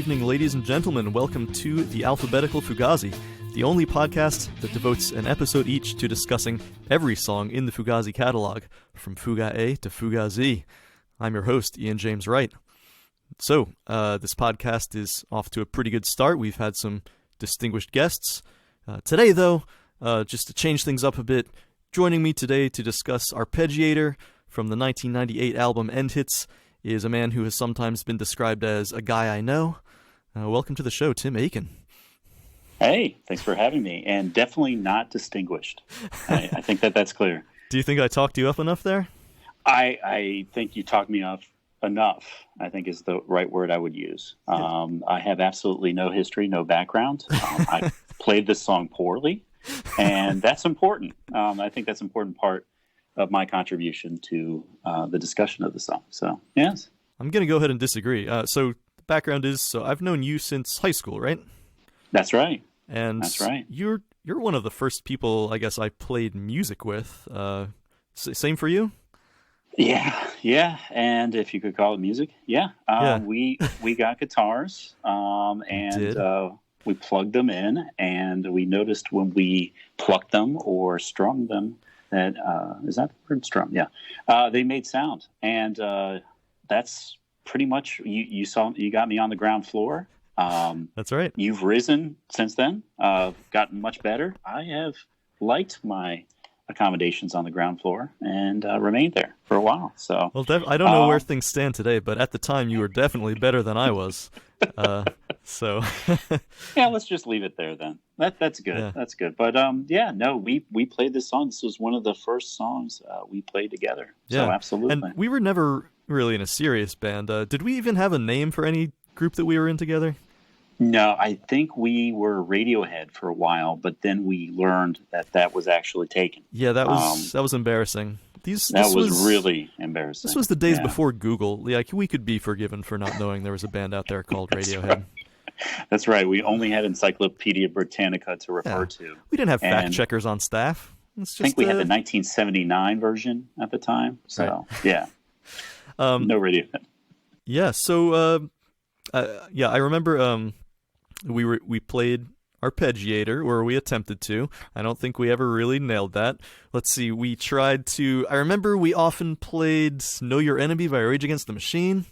evening, ladies and gentlemen. Welcome to the Alphabetical Fugazi, the only podcast that devotes an episode each to discussing every song in the Fugazi catalog, from Fuga A to Fuga Z. I'm your host, Ian James Wright. So, this podcast is off to a pretty good start. We've had some distinguished guests. Today, though, just to change things up a bit, joining me today to discuss Arpeggiator from the 1998 album End Hits is a man who has sometimes been described as a guy I know. Welcome to the show, Tim Aiken. Hey, thanks for having me, and definitely not distinguished. I think that's clear. Do you think I talked you up enough there? I think you talked me up enough, I think is the right word I would use. I have absolutely no history, no background. I played this song poorly, and that's important. I think that's an important part of my contribution to the discussion of the song. So, yes. I'm going to go ahead and disagree. So the background is, I've known you since high school, right? That's right. And that's right. You're one of the first people, I guess, I played music with. Same for you? Yeah. And if you could call it music, yeah. We got guitars, and we plugged them in, and we noticed when we plucked them or strummed them, that is that the word, strum? Yeah, they made sound, and that's pretty much you got me on the ground floor. That's right. You've risen since then, gotten much better. I have liked my accommodations on the ground floor and remained there for a while. So, well, I don't know where things stand today, but at the time you were definitely better than I was. So yeah, let's just leave it there then. That's good. Yeah. That's good. But we played this song. This was one of the first songs we played together. So absolutely. And we were never really in a serious band. Did we even have a name for any group that we were in together? No, I think we were Radiohead for a while, but then we learned that was actually taken. Yeah, that was embarrassing. This was really embarrassing. This was the days before Google. Like, we could be forgiven for not knowing there was a band out there called Radiohead. Right. That's right. We only had Encyclopedia Britannica to refer to. We didn't have fact checkers on staff. I think we had the 1979 version at the time. So yeah, no Radiohead. Yeah. So I remember we played Arpeggiator, or we attempted to. I don't think we ever really nailed that. Let's see, we tried to... I remember we often played Know Your Enemy by Rage Against the Machine.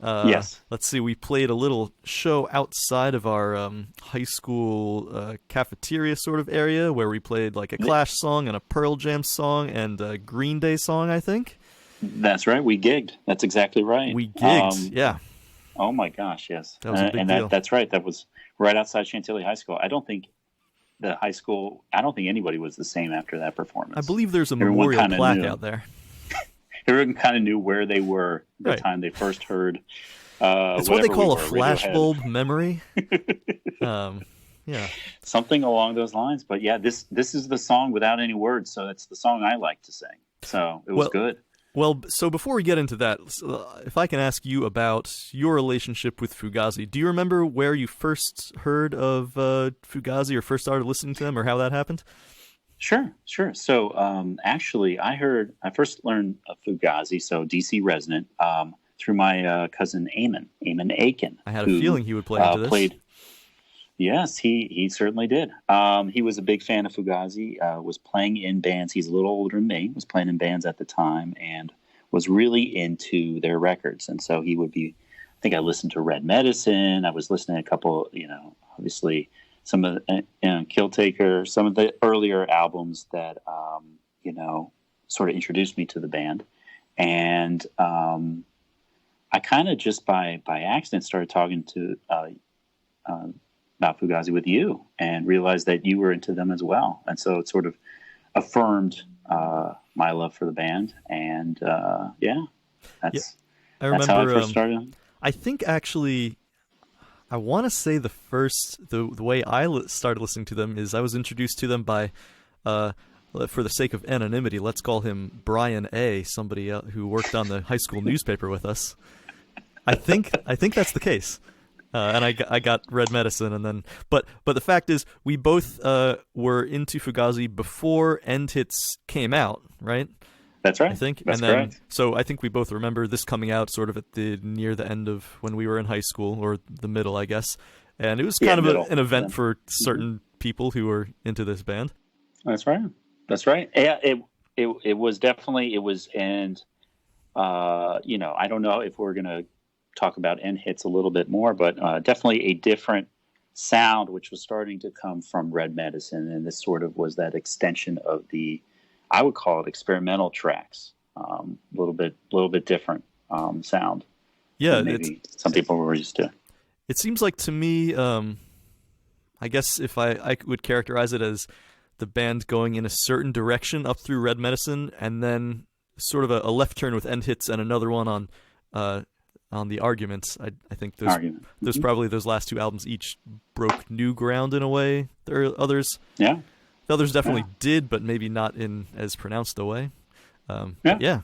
Yes. Let's see, we played a little show outside of our high school cafeteria sort of area, where we played like a Clash song and a Pearl Jam song and a Green Day song, I think. That's right, we gigged. That's exactly right. We gigged, yeah. Oh my gosh, yes. That was a big deal. That's right, that was right outside Chantilly High School. I don't think anybody was the same after that performance. I believe there's a memorial plaque out there. Everyone kind of knew where they were the time they first heard. It's what they call a flashbulb memory. Yeah, something along those lines. But yeah, this is the song without any words, so it's the song I like to sing. So it was good. Well, so before we get into that, if I can ask you about your relationship with Fugazi, do you remember where you first heard of Fugazi, or first started listening to them, or how that happened? Sure. So actually, I first learned of Fugazi, so DC resident, through my cousin Aiken. I had a feeling he would play into this. Yes, he certainly did. He was a big fan of Fugazi, was playing in bands. He's a little older than me, was playing in bands at the time, and was really into their records. And so he would be, I think I listened to Red Medicine. I was listening to a couple, obviously some of the, Killtaker, some of the earlier albums that, sort of introduced me to the band. And I kind of just by accident started talking to about Fugazi with you, and realized that you were into them as well. And so it sort of affirmed my love for the band. And that's how I first started. I think actually, I want to say the way I started listening to them is I was introduced to them by, for the sake of anonymity, let's call him Brian A., somebody who worked on the high school newspaper with us. I think that's the case. And I got Red Medicine, and then but the fact is we both were into Fugazi before End Hits came out, right? That's right. I think. That's and then, correct. so I think we both remember this coming out sort of at near the end of when we were in high school, or the middle, I guess. And it was kind of Middle. an event for Mm-hmm. certain people who were into this band. That's right. That's right. Yeah, it was definitely, and I don't know if we're going to talk about end hits a little bit more, but definitely a different sound, which was starting to come from Red Medicine, and this sort of was that extension of I would call it experimental tracks, a little bit different sound. Yeah, maybe some people were used to. It seems like to me, I guess if I would characterize it as the band going in a certain direction up through Red Medicine, and then sort of a left turn with end hits and another one on the Arguments. I think those probably those last two albums each broke new ground in a way. There are others. Yeah. The others definitely did, but maybe not in as pronounced a way. Yeah.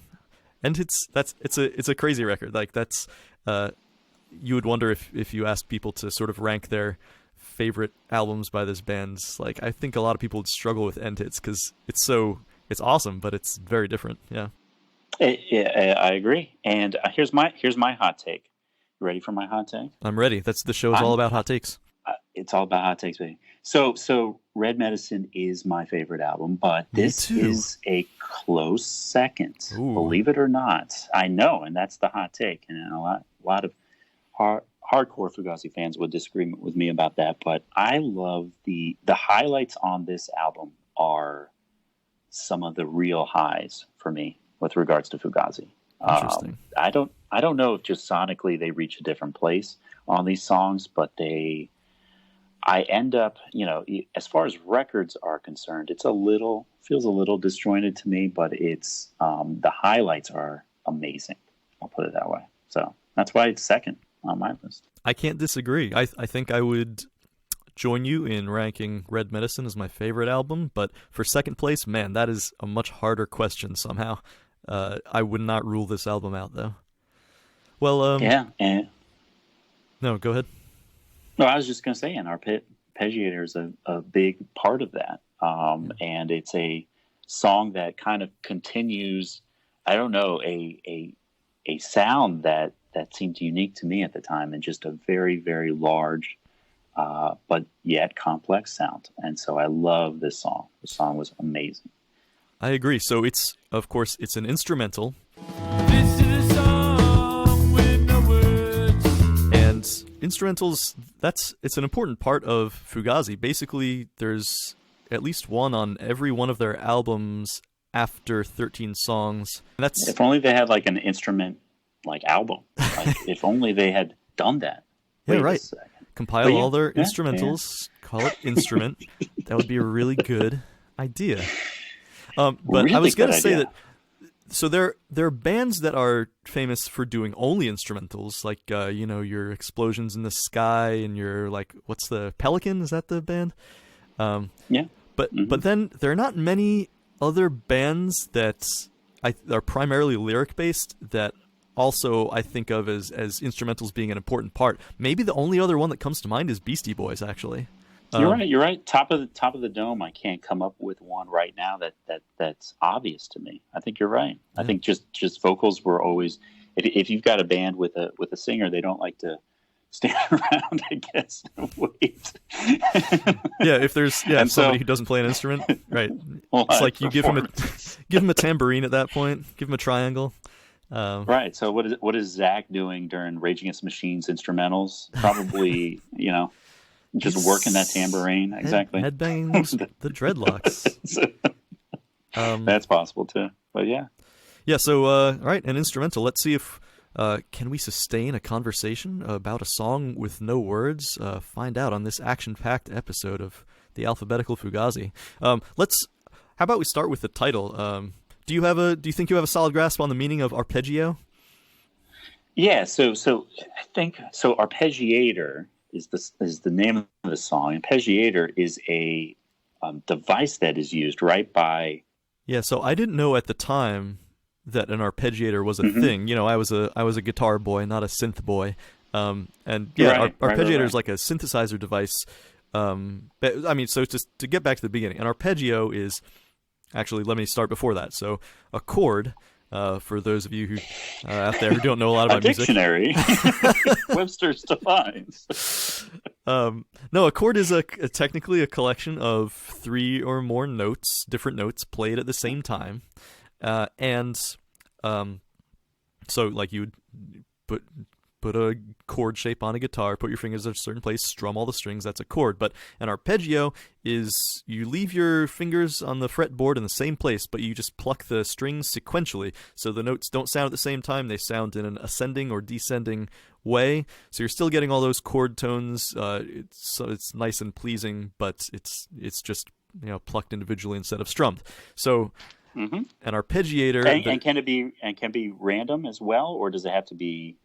And it's a crazy record. Like that's you would wonder if you asked people to sort of rank their favorite albums by this band. Like I think a lot of people would struggle with End Hits because it's awesome, but it's very different. Yeah. I agree. And here's my hot take. You ready for my hot take? I'm ready. The show is all about hot takes. It's all about hot takes, baby. So Red Medicine is my favorite album, but this is a close second. Ooh. Believe it or not. I know, and that's the hot take. And a lot of hardcore Fugazi fans would disagree with me about that, but I love the highlights on this album are some of the real highs for me with regards to Fugazi. Interesting. I don't know if just sonically they reach a different place on these songs, but I end up, as far as records are concerned, feels a little disjointed to me, but it's the highlights are amazing. I'll put it that way. So that's why it's second on my list. I can't disagree. I think I would join you in ranking Red Medicine as my favorite album, but for second place, man, that is a much harder question somehow. I would not rule this album out, though. Well, yeah. No, go ahead. No, I was just going to say, and Arpeggiator is a big part of that. And it's a song that kind of continues, I don't know, a sound that seemed unique to me at the time, and just a very, very large, but yet complex sound. And so I love this song. The song was amazing. I agree. So it's an instrumental. This is a song with no words. And instrumentals, it's an important part of Fugazi. Basically, there's at least one on every one of their albums after 13 songs. And that's if only they had like an instrument like album. Like if only they had done that. Yeah, right. Compile all their instrumentals, call it Instrument. That would be a really good idea. But really I was going to say that, so there are bands that are famous for doing only instrumentals, like, your Explosions in the Sky and your, like, what's the Pelican? Is that the band? Yeah. But then there are not many other bands that are primarily lyric-based that also I think of as instrumentals being an important part. Maybe the only other one that comes to mind is Beastie Boys, actually. You're right. Top of the dome. I can't come up with one right now that's obvious to me. I think you're right. Yeah. I think just vocals were always. If you've got a band with a singer, they don't like to stand around, I guess, and wait. If there's somebody who doesn't play an instrument, right? It's like you give him a tambourine at that point. Give him a triangle. Right. So what is Zach doing during Rage Against the Machine's instrumentals? Probably just working that tambourine. Exactly. Headbanging the dreadlocks. That's possible too. But yeah. Yeah. So right, an instrumental. Let's see if can we sustain a conversation about a song with no words. Find out on this action-packed episode of the Alphabetical Fugazi. How about we start with the title? Do you think you have a solid grasp on the meaning of arpeggio? Yeah. So I think so. Arpeggiator is the name of the song. Arpeggiator is a device that is used right by. Yeah. So I didn't know at the time that an arpeggiator was a thing. I was a guitar boy, not a synth boy. Arpeggiator is like a synthesizer device. But, I mean, so just to get back to the beginning, an arpeggio is actually, let me start before that. So a chord, for those of you who out there who don't know a lot about a music. Dictionary. Webster's defines. No, a chord is technically a collection of 3 or more notes, different notes played at the same time, and so like you would put a chord shape on a guitar, put your fingers at a certain place, strum all the strings, that's a chord. But an arpeggio is you leave your fingers on the fretboard in the same place, but you just pluck the strings sequentially. So the notes don't sound at the same time, they sound in an ascending or descending way. So you're still getting all those chord tones. It's nice and pleasing, but it's just, you know, plucked individually instead of strummed. So an arpeggiator and can it be random as well, or does it have to be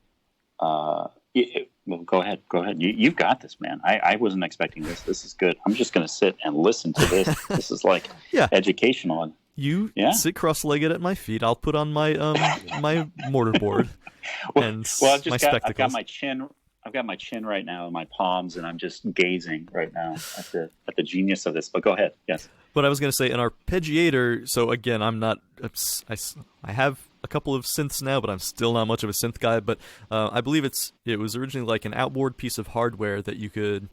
well, go ahead. You've got this, man. I wasn't expecting this. This is good. I'm just going to sit and listen to this. This is like educational. You sit cross-legged at my feet. I'll put on my my mortarboard and my spectacles. I've got my chin. I've got my chin right now in my palms, and I'm just gazing right now at the genius of this. But go ahead. Yes. But I was going to say an arpeggiator. So again, I'm not. I have a couple of synths now, but I'm still not much of a synth guy. But I believe it was originally like an outboard piece of hardware that you could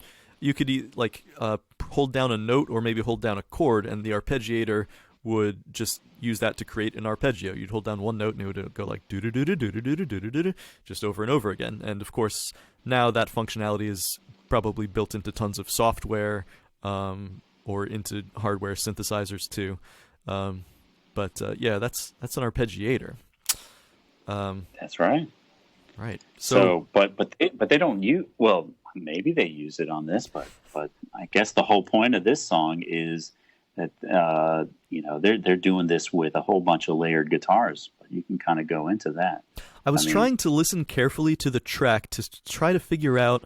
hold down a note or maybe hold down a chord, and the arpeggiator would just use that to create an arpeggio. You'd hold down one note and it would go like do do do do do do do do do do just over and over again. And of course, now that functionality is probably built into tons of software or into hardware synthesizers too. But that's an arpeggiator. That's right. Right. So but they don't use. Well, maybe they use it on this, but I guess the whole point of this song is that they're doing this with a whole bunch of layered guitars. But you can kind of go into that. I was trying to listen carefully to the track to try to figure out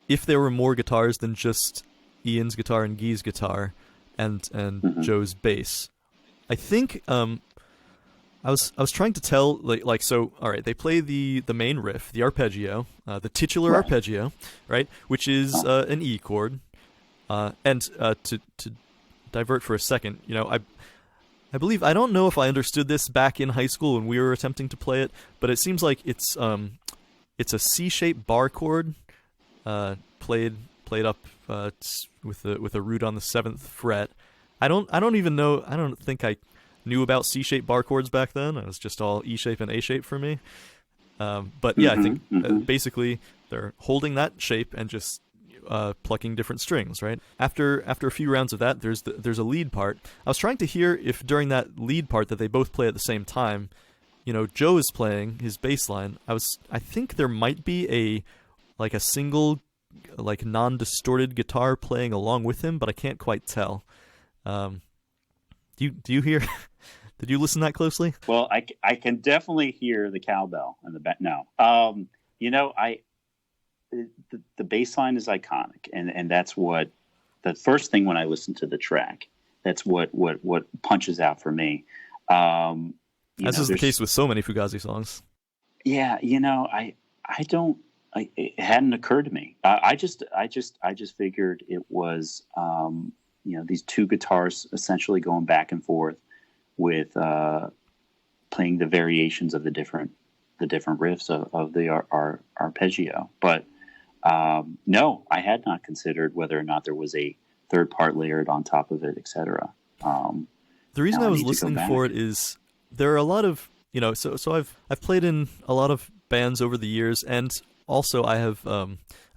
if there were more guitars than just Ian's guitar and Guy's guitar and Joe's bass. I think I was trying to tell like so. All right, they play the main riff, the arpeggio, the titular arpeggio, right, which is an E chord. And to divert for a second, I believe, I don't know if I understood this back in high school when we were attempting to play it, but it seems like it's a C-shaped bar chord, played up with a root on the 7th fret. I don't even know. I don't think I knew about C-shaped bar chords back then. It was just all E-shape and A-shape for me. But yeah, I think basically they're holding that shape and just plucking different strings, right? After a few rounds of that, there's a lead part. I was trying to hear if during that lead part that they both play at the same time, Joe is playing his bass line. I think there might be a single non-distorted guitar playing along with him, but I can't quite tell. Do you hear? Did you listen that closely? Well, I can definitely hear the cowbell in the back. No, the bass line is iconic, and that's what the first thing when I listen to the track. That's what punches out for me. As is the case with so many Fugazi songs. Yeah, I don't. It hadn't occurred to me. I just figured it was these two guitars essentially going back and forth with playing the variations of the different riffs of the arpeggio. But no, I had not considered whether or not there was a third part layered on top of it, etc. The reason I was listening for it is there are a lot of so I've played in a lot of bands over the years, and also I've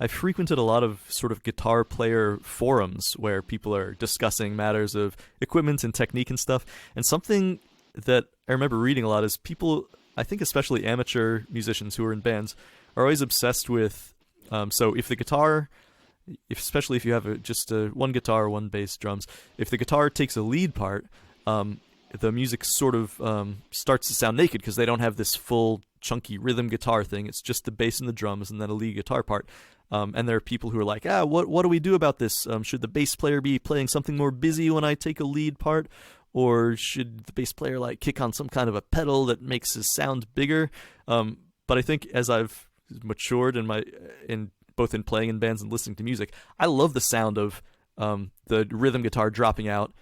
frequented a lot of sort of guitar player forums where people are discussing matters of equipment and technique and stuff. And something that I remember reading a lot is people, I think especially amateur musicians who are in bands, are always obsessed with so if the guitar, especially if you have just one guitar, one bass, drums, if the guitar takes a lead part, the music sort of starts to sound naked because they don't have this full chunky rhythm guitar thing. It's just the bass and the drums and then a lead guitar part. And there are people who are like, what do we do about this? Should the bass player be playing something more busy when I take a lead part? Or should the bass player kick on some kind of a pedal that makes his sound bigger? But I think as I've matured in both in playing in bands and listening to music, I love the sound of the rhythm guitar dropping out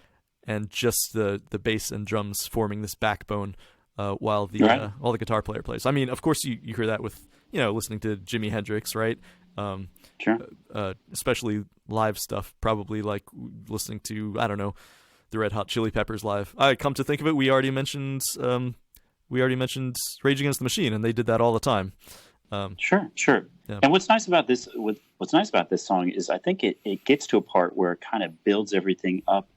and just the bass and drums forming this backbone, while all the guitar player plays. I mean, of course, you hear that with listening to Jimi Hendrix, right? Sure. Especially live stuff, probably like listening to, I don't know, the Red Hot Chili Peppers live. I come to think of it, we already mentioned Rage Against the Machine, and they did that all the time. Sure. Yeah. And what's nice about this song is I think it gets to a part where it kind of builds everything up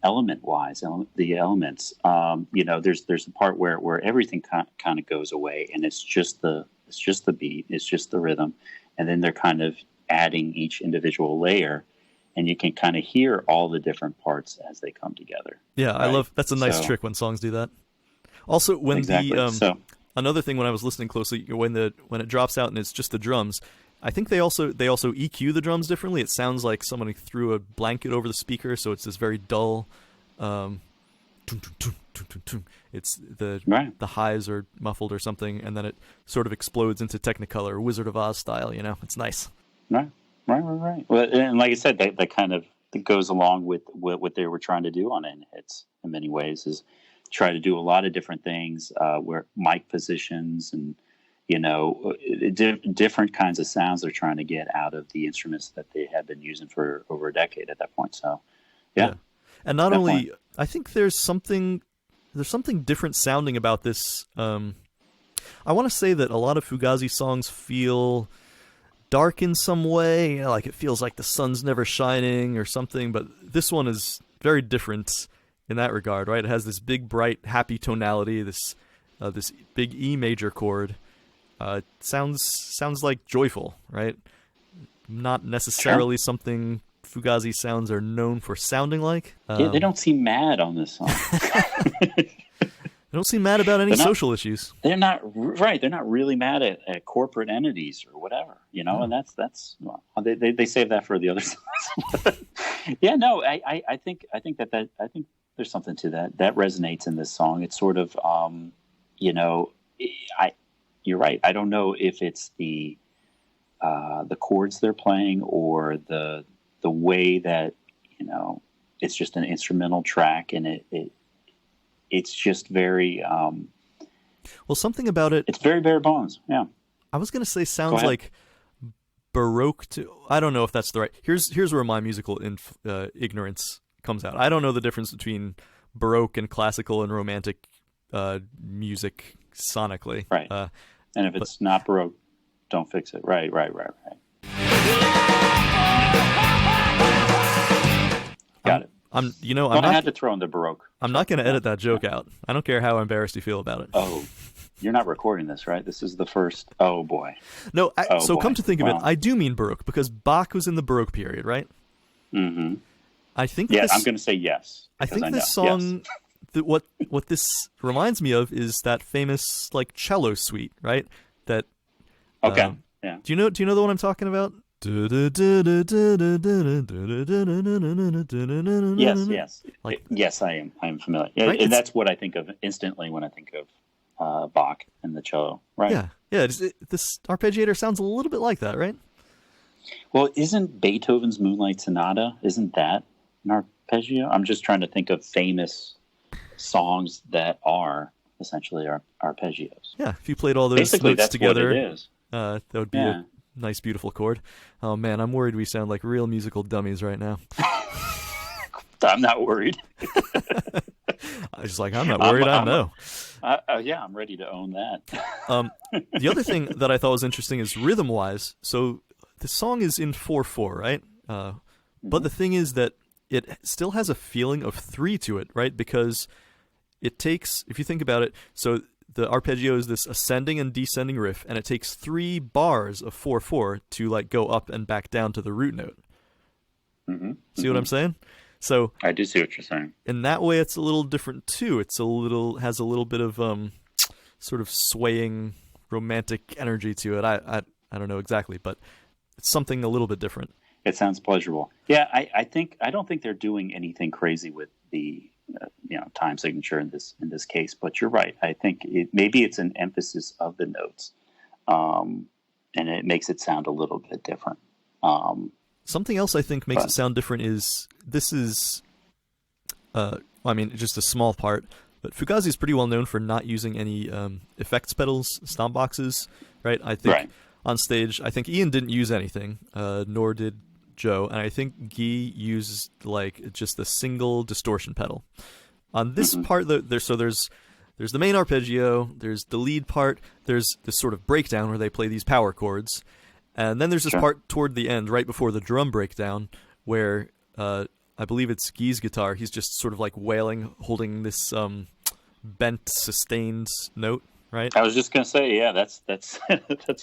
element-wise, the elements. There's a part where everything kind of goes away, and it's just the beat, it's just the rhythm, and then they're kind of adding each individual layer, and you can kind of hear all the different parts as they come together. Yeah, right? That's a nice trick when songs do that. Also, when another thing when I was listening closely, when it drops out and it's just the drums, I think they also EQ the drums differently. It sounds like somebody threw a blanket over the speaker, so it's this very dull. It's the highs are muffled or something, and then it sort of explodes into Technicolor, Wizard of Oz style. It's nice. Right. Well, and like I said, that kind of goes along with what they were trying to do on In Hits in many ways, is try to do a lot of different things, where mic positions and different kinds of sounds they're trying to get out of the instruments that they had been using for over a decade at that point. So, yeah. And not only, I think there's something different sounding about this. I want to say that a lot of Fugazi songs feel dark in some way, like it feels like the sun's never shining or something, but this one is very different in that regard, right? It has this big, bright, happy tonality, this big E major chord. It sounds like joyful, right? Not necessarily something Fugazi sounds are known for sounding like. They don't seem mad on this song. They don't seem mad about any social issues. They're not right. They're not really mad at corporate entities or whatever, and that's they save that for the other songs. Yeah, no, I think there's something to that resonates in this song. It's sort of, you're right. I don't know if it's the chords they're playing or the way that it's just an instrumental track, and it's just very something about it. It's very bare bones. Yeah, I was gonna say sounds like Baroque to. I don't know if that's the right. Here's where my musical ignorance comes out. I don't know the difference between Baroque and classical and romantic music sonically. Right. And if it's not Baroque, don't fix it. Right. Got it. I had to throw in the Baroque. I'm not going to edit that joke out. I don't care how embarrassed you feel about it. Oh, you're not recording this, right? This is the first. Oh boy. No. Come to think of it, I do mean Baroque because Bach was in the Baroque period, right? Mm-hmm. I think. Yeah, I'm going to say yes. I think this song. Yes. What this reminds me of is that famous cello suite, right? That. Okay. Yeah. Do you know the one I'm talking about? Yes. Yes, I am familiar. Yeah, right? And that's what I think of instantly when I think of Bach and the cello, right? Yeah. This Arpeggiator sounds a little bit like that, right? Well, isn't Beethoven's Moonlight Sonata? Isn't that an arpeggio? I'm just trying to think of famous songs that are essentially arpeggios. Yeah, if you played all those basically, notes together, what it is. That would be a nice, beautiful chord. Oh man, I'm worried we sound like real musical dummies right now. I'm not worried. I was just I'm not worried. I know. I'm ready to own that. The other thing that I thought was interesting is rhythm-wise. So the song is in 4/4, right? But the thing is that it still has a feeling of 3 to it, right? Because it takes, if you think about it, so the arpeggio is this ascending and descending riff, and it takes 3 bars of 4/4 to go up and back down to the root note. Mm-hmm. See what I'm saying? So I do see what you're saying. In that way, it's a little different too. Has a little bit of sort of swaying romantic energy to it. I don't know exactly, but it's something a little bit different. It sounds pleasurable. Yeah, I don't think they're doing anything crazy with the time signature in this case. But you're right. I think maybe it's an emphasis of the notes, and it makes it sound a little bit different. Something else I think makes it sound different is this is I mean, just a small part. But Fugazi is pretty well known for not using any effects pedals, stomp boxes, right? I think on stage, I think Ian didn't use anything, nor did Joe, and I think Guy used like just a single distortion pedal. On this part, there's the main arpeggio, there's the lead part, there's this sort of breakdown where they play these power chords, and then there's this part toward the end, right before the drum breakdown, where I believe it's Guy's guitar. He's just sort of like wailing, holding this bent, sustained note, right? I was just gonna say, yeah, that's that's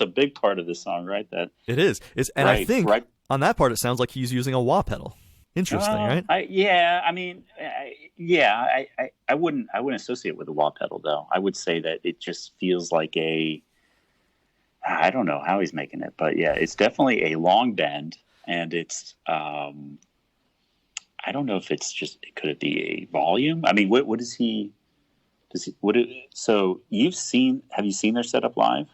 a big part of this song, right? That it is. And I think on that part, it sounds like he's using a wah pedal. Interesting, right? I wouldn't associate it with a wah pedal, though. I would say that it just feels like I don't know how he's making it, but yeah, it's definitely a long bend, and it's I don't know if it's just, could it be a volume? I mean, what is he? So have you seen their setup live?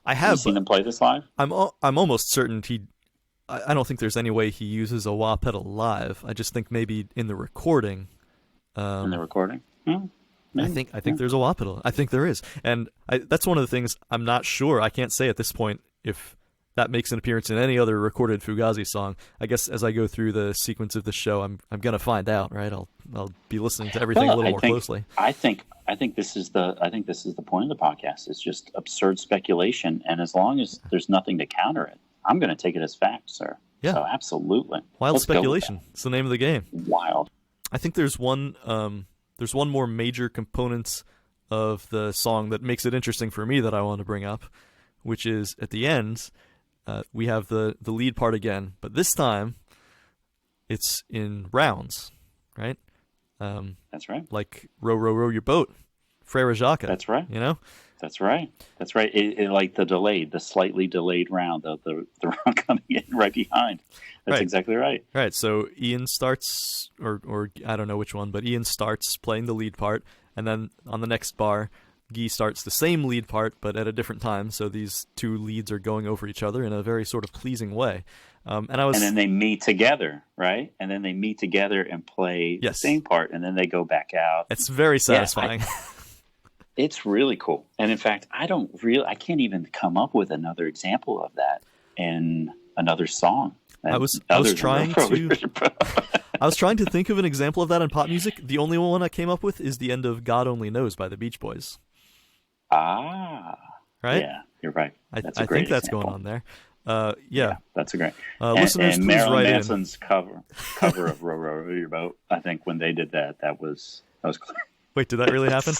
I have. Seen them play this live? I'm almost certain I don't think there's any way he uses a wah pedal live. I just think maybe in the recording. In the recording? I think there's a wah pedal. I think there is. And that's one of the things I'm not sure. I can't say at this point if that makes an appearance in any other recorded Fugazi song. I guess as I go through the sequence of the show, I'm gonna find out, right? I'll be listening to everything a little more closely. I think this is the point of the podcast. It's just absurd speculation, and as long as there's nothing to counter it, I'm going to take it as fact, sir. Yeah, so absolutely. Wild speculation. It's the name of the game. Wild. I think there's one more major component of the song that makes it interesting for me that I want to bring up, which is at the end. We have the lead part again, but this time it's in rounds, right? That's right. Like row, row, row your boat, Frere Jacques. That's right. You know? That's right. That's right. It like the slightly delayed round, the round coming in right behind. That's exactly right. Right. So Ian starts, or I don't know which one, but Ian starts playing the lead part, and then on the next bar, Guy starts the same lead part, but at a different time. So these two leads are going over each other in a very sort of pleasing way. And then they meet together, right? And then they meet together and play the same part, and then they go back out. It's very satisfying. Yeah, it's really cool. And in fact, I can't even come up with another example of that in another song. I was trying to think of an example of that in pop music. The only one I came up with is the end of God Only Knows by the Beach Boys. Ah. Right? Yeah, you're right. I think that's going on there. Yeah, that's a great. Listeners, and please Marilyn write Manson's cover of "Row Row Row Your Boat." I think when they did that was clear. Wait, did that really happen?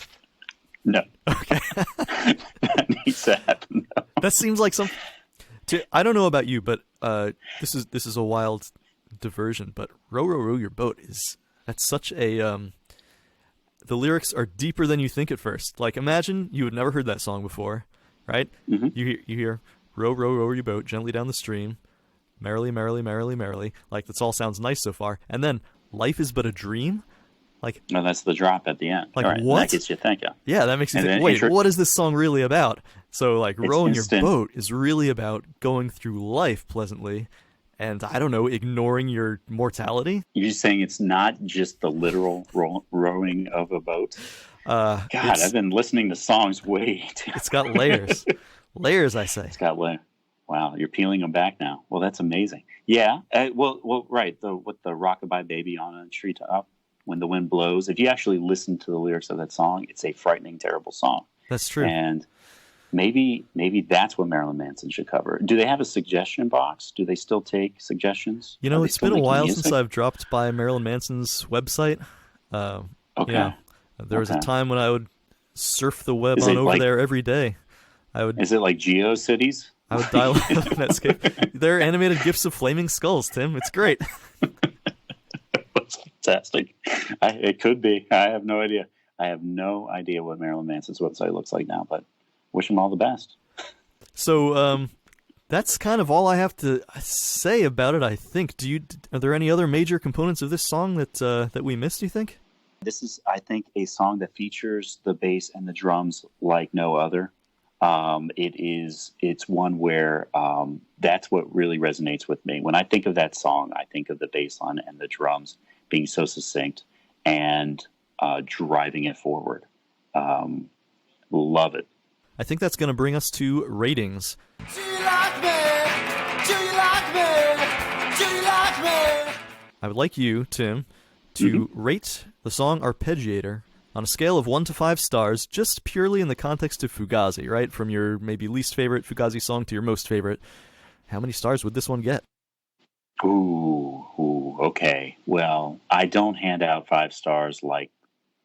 No. Okay. That needs to happen. No. That seems like some. I don't know about you, but this is a wild diversion. But "Row Row Row Your Boat" that's such a. The lyrics are deeper than you think at first. Like, imagine you had never heard that song before, right? Mm-hmm. You hear "Row, row, row your boat gently down the stream, merrily, merrily, merrily, merrily." Like, this all sounds nice so far. And then, "Life is but a dream." Like, no, that's the drop at the end. Like, right. what? That gets you thinking. Yeah, that makes you think, wait, what is this song really about? So, like, rowing your boat is really about going through life pleasantly and, I don't know, ignoring your mortality. You're saying it's not just the literal rowing of a boat? God, I've been listening to songs way too. It's got layers. Layers, I say. It's got layers. Wow, you're peeling them back now. Well, that's amazing. Yeah, well, right. With the "Rockabye Baby on a Treetop, when the wind blows." If you actually listen to the lyrics of that song, it's a frightening, terrible song. That's true. And maybe that's what Marilyn Manson should cover. Do they have a suggestion box? Do they still take suggestions? You know, it's been a while since I've dropped by Marilyn Manson's website. Okay. You know, there was a time when I would surf the web over there every day. Is it like GeoCities? I would dial up Netscape. They're animated GIFs of flaming skulls, Tim. It's great. That's fantastic. It could be. I have no idea. I have no idea what Marilyn Manson's website looks like now, but wish him all the best. So that's kind of all I have to say about it, I think. Are there any other major components of this song that we missed, do you think? This is, I think, a song that features the bass and the drums like no other. It's one where that's what really resonates with me. When I think of that song, I think of the bass line and the drums being so succinct and driving it forward. Love it. I think that's going to bring us to ratings. Do you like me? Do you like me? Do you like me? I would like you, Tim, to rate the song Arpeggiator on a scale of 1 to 5 stars, just purely in the context of Fugazi, right? From your maybe least favorite Fugazi song to your most favorite. How many stars would this one get? Ooh, okay. Well, I don't hand out 5 stars like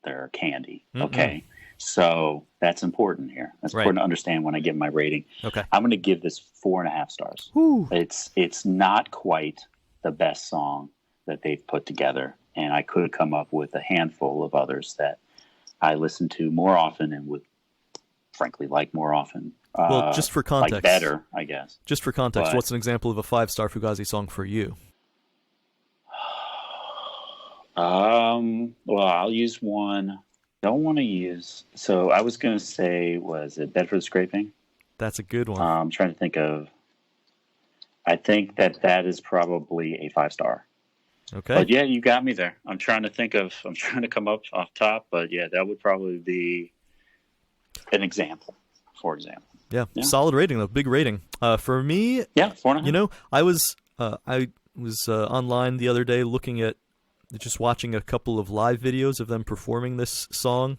they're candy, okay? So that's important here. That's important to understand when I give my rating. Okay. I'm going to give this 4.5 stars. Ooh. It's not quite the best song that they've put together, and I could come up with a handful of others that I listen to more often and would frankly like more often. Well, just for context. Like better, I guess. Just for context, But- what's an example of a 5-star Fugazi song for you? Well, I'll use one. Don't want to use. So I was going to say, was it Bedford Scraping? That's a good one. I'm trying to think of. I think that is probably a 5-star. Okay. But yeah, you got me there. I'm trying to come up off top, but yeah, that would probably be an example, for example. Yeah. Solid rating though. Big rating. For me, Yeah, 4.5. you know, I was online the other day looking at just watching a couple of live videos of them performing this song,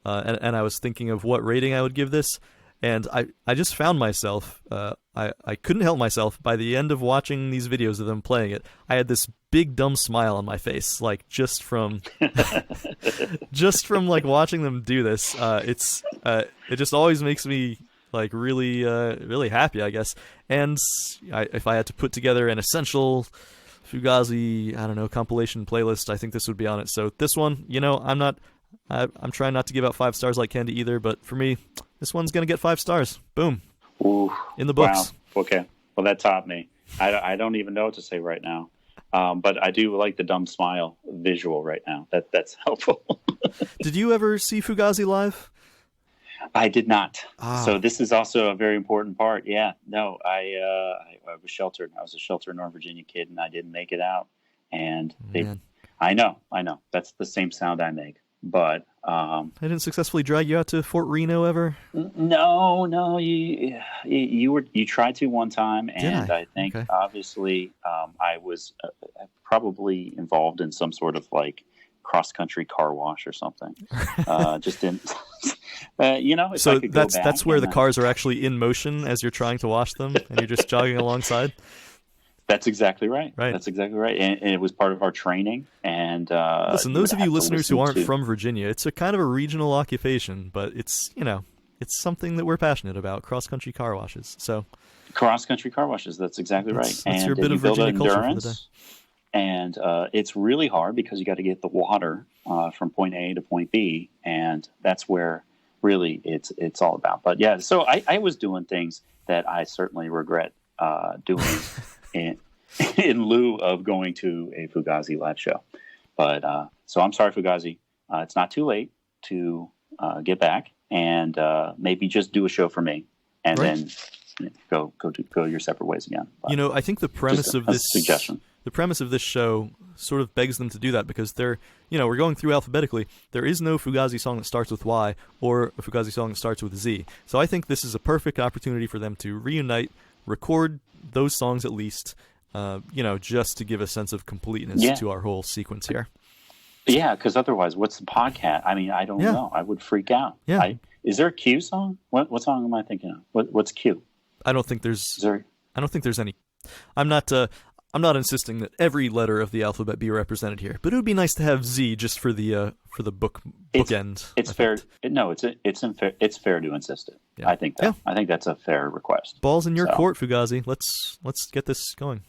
and I was thinking of what rating I would give this, and I just found myself, I couldn't help myself. By the end of watching these videos of them playing it, I had this big dumb smile on my face, like just from like watching them do this. It just always makes me like really happy, I guess. And if I had to put together an essential Fugazi, I don't know, compilation playlist, I think this would be on it. So this one, you know, I'm trying not to give out 5 stars like candy either, but for me, this one's gonna get 5 stars. Boom. Ooh, in the books. Wow. Okay. Well, that topped me. I don't even know what to say right now. But I do like the dumb smile visual right now. That's helpful. Did you ever see Fugazi live? I did not. Ah. So this is also a very important part. Yeah. No, I was sheltered. I was a sheltered Northern Virginia kid, and I didn't make it out. And I know. That's the same sound I make. But I didn't successfully drag you out to Fort Reno ever. No, you tried to one time, and I think Okay. obviously I was probably involved in some sort of like cross country car wash or something. Just didn't. If So I could go that's back where and, the cars are actually in motion as you're trying to wash them, and you're just jogging alongside. That's exactly right. Right. That's exactly right. And it was part of our training. And Listen, those of you listeners who aren't from Virginia, it's a kind of a regional occupation, but it's it's something that we're passionate about. Cross country car washes. So cross country car washes. That's exactly right. That's your and bit you of build Virginia culture for the endurance, and it's really hard because you got to get the water from point A to point B, and that's where really it's all about. But yeah, so I was doing things that I certainly regret doing in lieu of going to a Fugazi live show. But so I'm sorry, Fugazi. It's not too late to get back and maybe just do a show for me, and then go your separate ways again. But I think the premise of this suggestion. The premise of this show sort of begs them to do that because we're going through alphabetically. There is no Fugazi song that starts with Y or a Fugazi song that starts with Z. So I think this is a perfect opportunity for them to reunite, record those songs at least, just to give a sense of completeness to our whole sequence here. Yeah, because otherwise, what's the podcast? I mean, I don't know. I would freak out. Yeah. Is there a Q song? What song am I thinking of? What's Q? I don't think there's any. I'm not insisting that every letter of the alphabet be represented here, but it would be nice to have Z just for the bookend. It's fair. It's fair to insist it. Yeah. I think that. Yeah. I think that's a fair request. Ball's in your court, Fugazi. Let's get this going.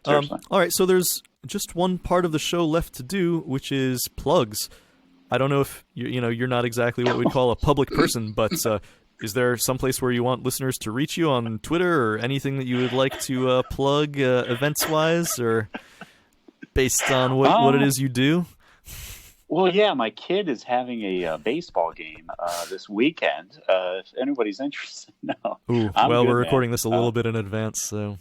All right, so there's just one part of the show left to do, which is plugs. I don't know if you're not exactly what we'd call a public person, but is there some place where you want listeners to reach you on Twitter or anything that you would like to plug events-wise or based on what it is you do? Well, yeah, my kid is having a baseball game this weekend. If anybody's interested, no. Ooh, we're recording this a little bit in advance, so.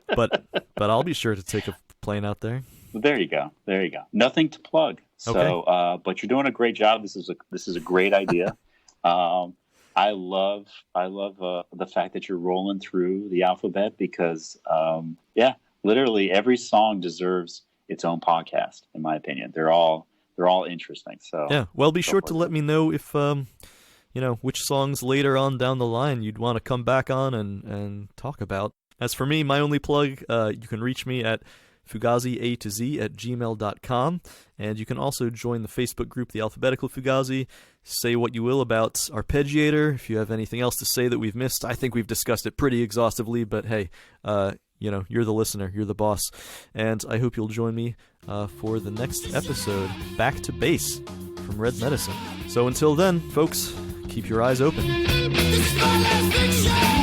But I'll be sure to take a plane out there. There you go. Nothing to plug. So, but you're doing a great job. This is a great idea. I love the fact that you're rolling through the alphabet because, literally every song deserves its own podcast, in my opinion. They're all interesting. So yeah, well, be sure to let me know if which songs later on down the line you'd want to come back on and talk about. As for me, my only plug, you can reach me at fugaziatoz@gmail.com, and you can also join the Facebook group, the Alphabetical Fugazi. Say what you will about Arpeggiator. If you have anything else to say that we've missed, I think we've discussed it pretty exhaustively, but hey, you're the listener, you're the boss, and I hope you'll join me for the next episode, Back to Base from Red Medicine. So until then, folks, keep your eyes open. This is my last picture.